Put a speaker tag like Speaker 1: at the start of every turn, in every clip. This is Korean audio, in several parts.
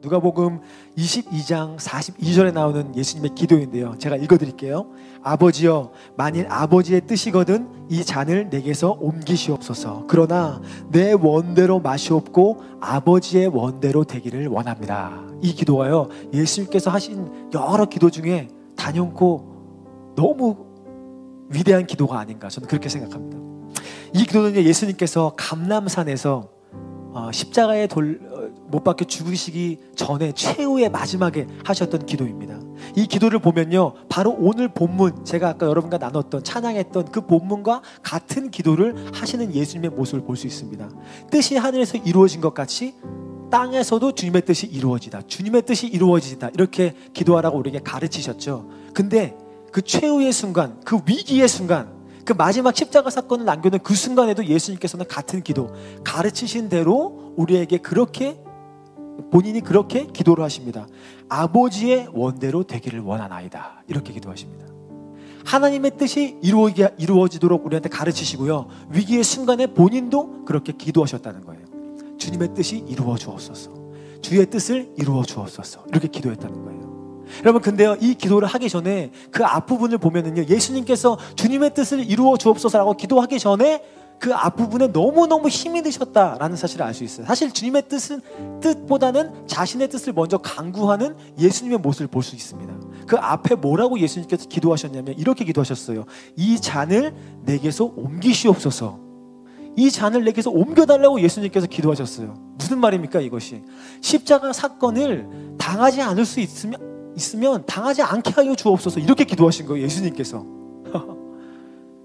Speaker 1: 누가복음 22장 42절에 나오는 예수님의 기도인데요, 제가 읽어드릴게요. 아버지여, 만일 아버지의 뜻이거든 이 잔을 내게서 옮기시옵소서. 그러나 내 원대로 마시옵고 아버지의 원대로 되기를 원합니다. 이 기도가요, 예수님께서 하신 여러 기도 중에 단연코 너무 위대한 기도가 아닌가, 저는 그렇게 생각합니다. 이 기도는 예수님께서 감람산에서 십자가에 못 박혀 죽으시기 전에 최후의 마지막에 하셨던 기도입니다. 이 기도를 보면요, 바로 오늘 본문, 제가 아까 여러분과 나눴던 찬양했던 그 본문과 같은 기도를 하시는 예수님의 모습을 볼 수 있습니다. 뜻이 하늘에서 이루어진 것 같이 땅에서도 주님의 뜻이 이루어지다, 주님의 뜻이 이루어지다, 이렇게 기도하라고 우리에게 가르치셨죠. 근데 그 최후의 순간, 그 위기의 순간, 그 마지막 십자가 사건을 남겨놓은 그 순간에도 예수님께서는 같은 기도, 가르치신 대로 우리에게 그렇게, 본인이 그렇게 기도를 하십니다. 아버지의 원대로 되기를 원하나이다, 이렇게 기도하십니다. 하나님의 뜻이 이루어지도록 우리한테 가르치시고요, 위기의 순간에 본인도 그렇게 기도하셨다는 거예요. 주님의 뜻이 이루어 주옵소서, 주의 뜻을 이루어 주옵소서, 이렇게 기도했다는 거예요. 여러분, 근데요, 이 기도를 하기 전에 그 앞부분을 보면은요, 예수님께서 주님의 뜻을 이루어 주옵소서라고 기도하기 전에 그 앞부분에 너무너무 힘이 드셨다라는 사실을 알 수 있어요. 사실 주님의 뜻보다는 자신의 뜻을 먼저 강구하는 예수님의 모습을 볼 수 있습니다. 그 앞에 뭐라고 예수님께서 기도하셨냐면 이렇게 기도하셨어요. 이 잔을 내게서 옮기시옵소서. 이 잔을 내게서 옮겨달라고 예수님께서 기도하셨어요. 무슨 말입니까 이것이? 십자가 사건을 당하지 않을 수 있으면 당하지 않게 하여 주옵소서, 이렇게 기도하신 거예요, 예수님께서.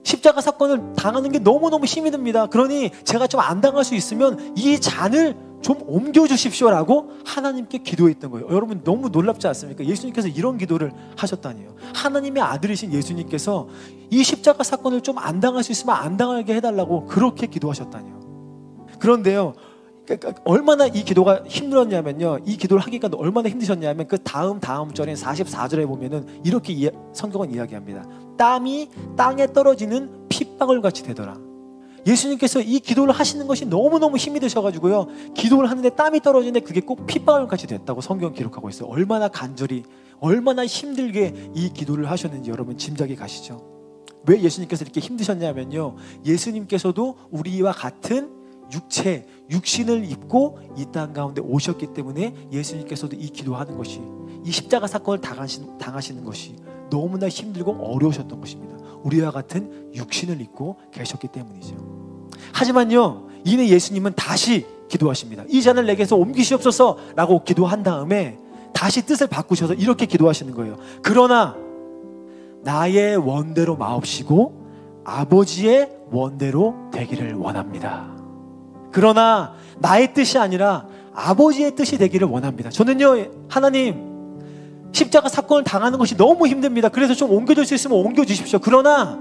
Speaker 1: 십자가 사건을 당하는 게 너무너무 힘이 듭니다. 그러니 제가 좀 안 당할 수 있으면 이 잔을 좀 옮겨주십시오라고 하나님께 기도했던 거예요. 여러분, 너무 놀랍지 않습니까? 예수님께서 이런 기도를 하셨다니요. 하나님의 아들이신 예수님께서 이 십자가 사건을 좀 안 당할 수 있으면 안 당하게 해달라고 그렇게 기도하셨다니요. 그런데요, 얼마나 이 기도가 힘들었냐면요, 이 기도를 하기가 얼마나 힘드셨냐면 그 다음 절인 44절에 보면은 이렇게 성경은 이야기합니다. 땀이 땅에 떨어지는 핏방울 같이 되더라. 예수님께서 이 기도를 하시는 것이 너무너무 힘이 드셔가지고요, 기도를 하는데 땀이 떨어지는데 그게 꼭 핏방울 같이 됐다고 성경 기록하고 있어요. 얼마나 간절히, 얼마나 힘들게 이 기도를 하셨는지 여러분 짐작이 가시죠? 왜 예수님께서 이렇게 힘드셨냐면요, 예수님께서도 우리와 같은 육신을 입고 이 땅 가운데 오셨기 때문에 예수님께서도 이 기도하는 것이, 이 십자가 사건을 당하시는 것이 너무나 힘들고 어려우셨던 것입니다. 우리와 같은 육신을 입고 계셨기 때문이죠. 하지만요, 이내 예수님은 다시 기도하십니다. 이 잔을 내게서 옮기시옵소서 라고 기도한 다음에 다시 뜻을 바꾸셔서 이렇게 기도하시는 거예요. 그러나 나의 원대로 마옵시고 아버지의 원대로 되기를 원합니다. 그러나 나의 뜻이 아니라 아버지의 뜻이 되기를 원합니다. 저는요, 하나님, 십자가 사건을 당하는 것이 너무 힘듭니다. 그래서 좀 옮겨줄 수 있으면 옮겨주십시오. 그러나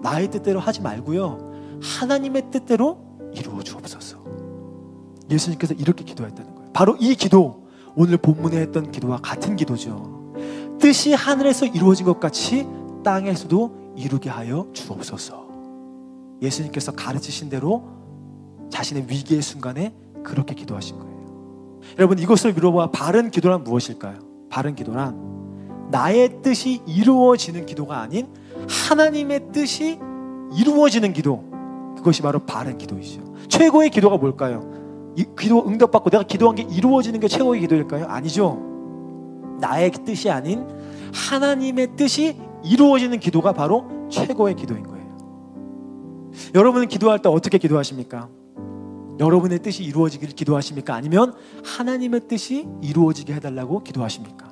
Speaker 1: 나의 뜻대로 하지 말고요, 하나님의 뜻대로 이루어 주옵소서. 예수님께서 이렇게 기도했다는 거예요. 바로 이 기도, 오늘 본문에 했던 기도와 같은 기도죠. 뜻이 하늘에서 이루어진 것 같이 땅에서도 이루게 하여 주옵소서. 예수님께서 가르치신 대로 자신의 위기의 순간에 그렇게 기도하신 거예요. 여러분, 이것을 물어봐, 바른 기도란 무엇일까요? 바른 기도란 나의 뜻이 이루어지는 기도가 아닌 하나님의 뜻이 이루어지는 기도, 그것이 바로 바른 기도이죠. 최고의 기도가 뭘까요? 이 기도 응답받고 내가 기도한 게 이루어지는 게 최고의 기도일까요? 아니죠. 나의 뜻이 아닌 하나님의 뜻이 이루어지는 기도가 바로 최고의 기도인 거예요. 여러분은 기도할 때 어떻게 기도하십니까? 여러분의 뜻이 이루어지기를 기도하십니까? 아니면 하나님의 뜻이 이루어지게 해달라고 기도하십니까?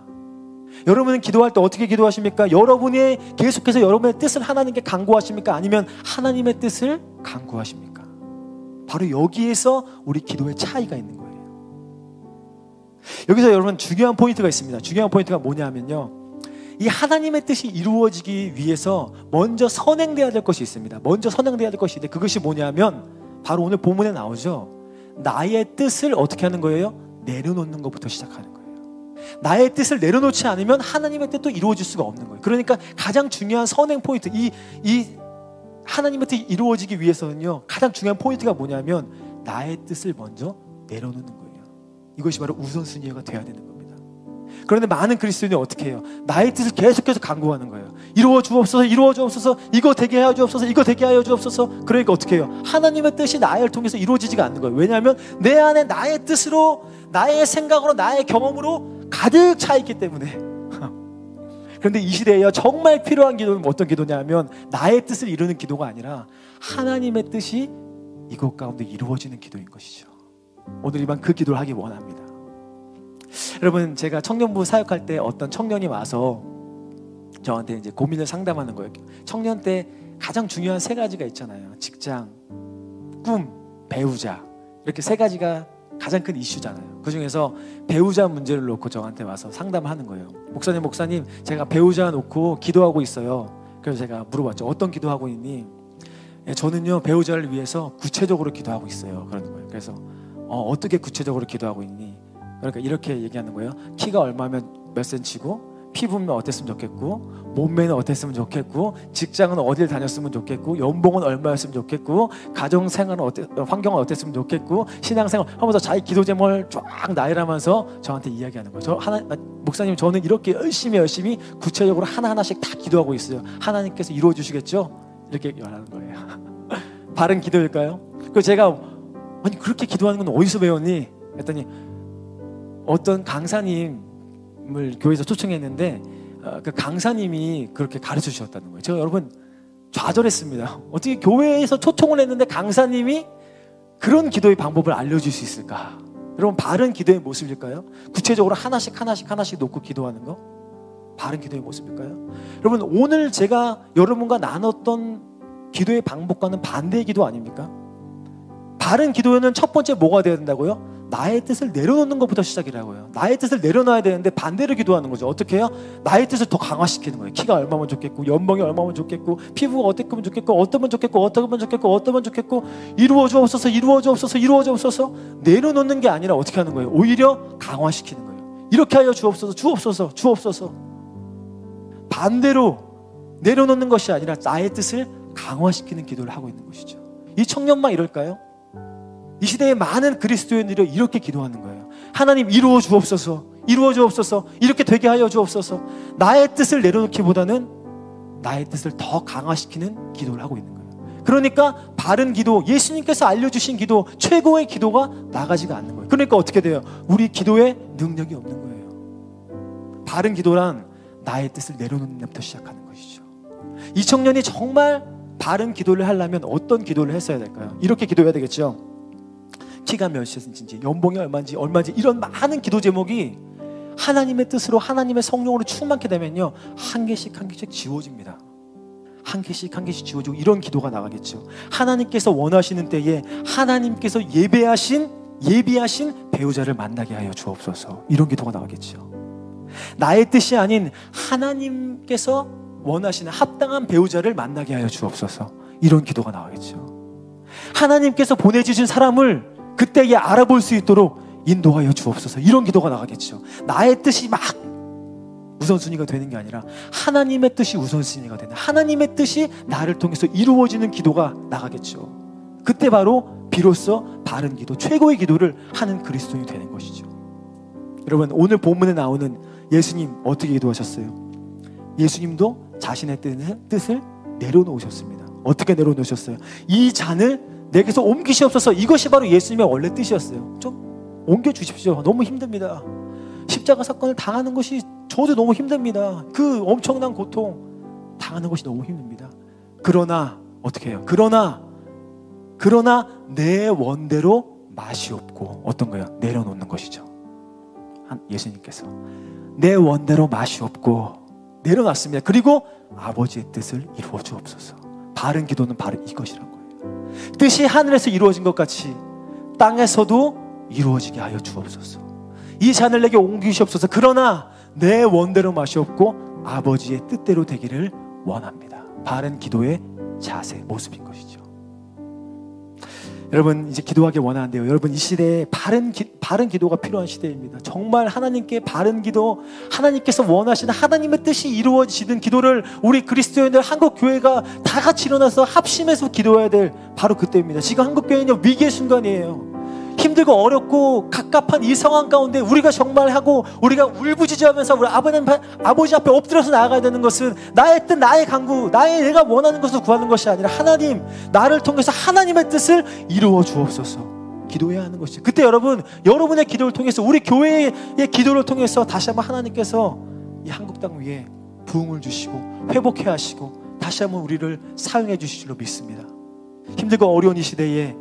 Speaker 1: 여러분은 기도할 때 어떻게 기도하십니까? 여러분이 계속해서 여러분의 뜻을 하나님께 간구하십니까? 아니면 하나님의 뜻을 간구하십니까? 바로 여기에서 우리 기도의 차이가 있는 거예요. 여기서 여러분 중요한 포인트가 있습니다. 중요한 포인트가 뭐냐면요, 이 하나님의 뜻이 이루어지기 위해서 먼저 선행돼야 될 것이 있습니다. 먼저 선행돼야 될 것이 있는데 그것이 뭐냐면 바로 오늘 본문에 나오죠. 나의 뜻을 어떻게 하는 거예요? 내려놓는 것부터 시작하는 거예요. 나의 뜻을 내려놓지 않으면 하나님의 뜻도 이루어질 수가 없는 거예요. 그러니까 가장 중요한 선행 포인트, 이 하나님의 뜻이 이루어지기 위해서는요, 가장 중요한 포인트가 뭐냐면 나의 뜻을 먼저 내려놓는 거예요. 이것이 바로 우선순위가 돼야 되는 겁니다. 그런데 많은 그리스도인이 어떻게 해요? 나의 뜻을 계속해서 간구하는 거예요. 이루어 주옵소서, 이루어 주옵소서, 이거 되게 하여 주옵소서, 이거 되게 하여 주옵소서. 그러니까 어떻게 해요? 하나님의 뜻이 나를 통해서 이루어지지가 않는 거예요. 왜냐하면 내 안에 나의 뜻으로, 나의 생각으로, 나의 경험으로 가득 차 있기 때문에. 그런데 이 시대에 정말 필요한 기도는 어떤 기도냐면 나의 뜻을 이루는 기도가 아니라 하나님의 뜻이 이곳 가운데 이루어지는 기도인 것이죠. 오늘 이 밤 그 기도를 하기 원합니다. 여러분, 제가 청년부 사역할 때 어떤 청년이 와서 저한테 이제 고민을 상담하는 거예요. 청년 때 가장 중요한 세 가지가 있잖아요. 직장, 꿈, 배우자. 이렇게 세 가지가 가장 큰 이슈잖아요. 그 중에서 배우자 문제를 놓고 저한테 와서 상담하는 거예요. 목사님, 제가 배우자 놓고 기도하고 있어요. 그래서 제가 물어봤죠. 어떤 기도하고 있니? 저는요, 배우자를 위해서 구체적으로 기도하고 있어요. 그러는 거예요. 그래서 어떻게 구체적으로 기도하고 있니? 그러니까 이렇게 얘기하는 거예요. 키가 얼마면 몇 센치고, 피부는 어땠으면 좋겠고, 몸매는 어땠으면 좋겠고, 직장은 어딜 다녔으면 좋겠고, 연봉은 얼마였으면 좋겠고, 가정생활은 환경은 어땠으면 좋겠고, 신앙생활 하면서 자기 기도 제목을 쫙 나열하면서 저한테 이야기하는 거예요. 목사님, 저는 이렇게 열심히 구체적으로 하나하나씩 다 기도하고 있어요. 하나님께서 이루어 주시겠죠? 이렇게 말하는 거예요. 바른 기도일까요? 그래서 제가 아니 그렇게 기도하는 건 어디서 배웠니? 했더니 어떤 강사님을 교회에서 초청했는데 그 강사님이 그렇게 가르쳐 주셨다는 거예요. 제가 여러분 좌절했습니다. 어떻게 교회에서 초청을 했는데 강사님이 그런 기도의 방법을 알려줄 수 있을까? 여러분, 바른 기도의 모습일까요? 구체적으로 하나씩 놓고 기도하는 거? 바른 기도의 모습일까요? 여러분, 오늘 제가 여러분과 나눴던 기도의 방법과는 반대의 기도 아닙니까? 바른 기도에는 첫 번째 뭐가 되어야 된다고요? 나의 뜻을 내려놓는 것부터 시작이라고요. 나의 뜻을 내려놔야 되는데 반대로 기도하는 거죠. 어떻게 해요? 나의 뜻을 더 강화시키는 거예요. 키가 얼마면 좋겠고, 연봉이 얼마면 좋겠고, 피부가 어떻게 좋겠고, 어떠면 좋겠고, 이루어 주옵소서. 내려놓는 게 아니라 어떻게 하는 거예요? 오히려 강화시키는 거예요. 이렇게 하여 주옵소서. 반대로 내려놓는 것이 아니라 나의 뜻을 강화시키는 기도를 하고 있는 것이죠. 이 청년만 이럴까요? 이 시대의 많은 그리스도인들이 이렇게 기도하는 거예요. 하나님, 이루어 주옵소서. 이렇게 되게 하여 주옵소서. 나의 뜻을 내려놓기보다는 나의 뜻을 더 강화시키는 기도를 하고 있는 거예요. 그러니까 바른 기도, 예수님께서 알려주신 기도, 최고의 기도가 나가지가 않는 거예요. 그러니까 어떻게 돼요? 우리 기도에 능력이 없는 거예요. 바른 기도란 나의 뜻을 내려놓는 데부터 시작하는 것이죠. 이 청년이 정말 바른 기도를 하려면 어떤 기도를 했어야 될까요? 이렇게 기도해야 되겠죠. 키가 몇이었는지, 연봉이 얼마인지 이런 많은 기도 제목이 하나님의 뜻으로, 하나님의 성령으로 충만케 되면요, 한 개씩 지워집니다. 한 개씩 지워지고 이런 기도가 나가겠죠. 하나님께서 원하시는 때에 하나님께서 예비하신 배우자를 만나게 하여 주옵소서. 이런 기도가 나가겠죠. 나의 뜻이 아닌 하나님께서 원하시는 합당한 배우자를 만나게 하여 주옵소서. 이런 기도가 나가겠죠. 하나님께서 보내주신 사람을 그때에 알아볼 수 있도록 인도하여 주옵소서. 이런 기도가 나가겠죠. 나의 뜻이 막 우선순위가 되는 게 아니라 하나님의 뜻이 우선순위가 되는, 하나님의 뜻이 나를 통해서 이루어지는 기도가 나가겠죠. 그때 바로 비로소 바른 기도, 최고의 기도를 하는 그리스도인이 되는 것이죠. 여러분, 오늘 본문에 나오는 예수님 어떻게 기도하셨어요? 예수님도 자신의 뜻을 내려놓으셨습니다. 어떻게 내려놓으셨어요? 이 잔을 내게서 옮기시옵소서. 이것이 바로 예수님의 원래 뜻이었어요. 좀 옮겨주십시오. 너무 힘듭니다. 십자가 사건을 당하는 것이 저도 너무 힘듭니다. 그 엄청난 고통 당하는 것이 너무 힘듭니다. 그러나 어떻게 해요? 그러나 내 원대로 마시옵고, 어떤 거예요? 내려놓는 것이죠. 예수님께서 내 원대로 마시옵고 내려놨습니다. 그리고 아버지의 뜻을 이루어 주옵소서. 바른 기도는 바로 이것이란 거예요. 뜻이 하늘에서 이루어진 것 같이 땅에서도 이루어지게 하여 주옵소서. 이 잔을 내게 옮기시옵소서. 그러나 내 원대로 마시옵고 아버지의 뜻대로 되기를 원합니다. 바른 기도의 자세, 모습인 것이죠. 여러분, 이제 기도하기 원하는데요, 여러분, 이 시대에 바른 기도가 필요한 시대입니다. 정말 하나님께 바른 기도, 하나님께서 원하시는 하나님의 뜻이 이루어지는 기도를 우리 그리스도인들, 한국교회가 다 같이 일어나서 합심해서 기도해야 될 바로 그때입니다. 지금 한국교회는 위기의 순간이에요. 힘들고 어렵고 갑갑한 이 상황 가운데 우리가 정말 하고 우리가 울부짖으면서 우리 아버지 앞에 엎드려서 나아가야 되는 것은 나의 뜻, 나의 강구, 내가 원하는 것을 구하는 것이 아니라 하나님, 나를 통해서 하나님의 뜻을 이루어 주옵소서 기도해야 하는 것이죠. 그때 여러분의 기도를 통해서, 우리 교회의 기도를 통해서 다시 한번 하나님께서 이 한국 땅 위에 부흥을 주시고 회복해 하시고 다시 한번 우리를 사용해 주실 줄로 믿습니다. 힘들고 어려운 이 시대에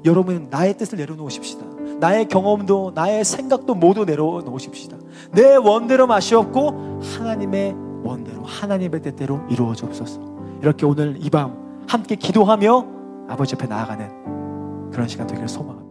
Speaker 1: 여러분 나의 뜻을 내려놓으십시다. 나의 경험도 나의 생각도 모두 내려놓으십시다. 내 원대로 마시옵고 하나님의 원대로, 하나님의 뜻대로 이루어 주옵소서. 이렇게 오늘 이 밤 함께 기도하며 아버지 앞에 나아가는 그런 시간 되기를 소망합니다.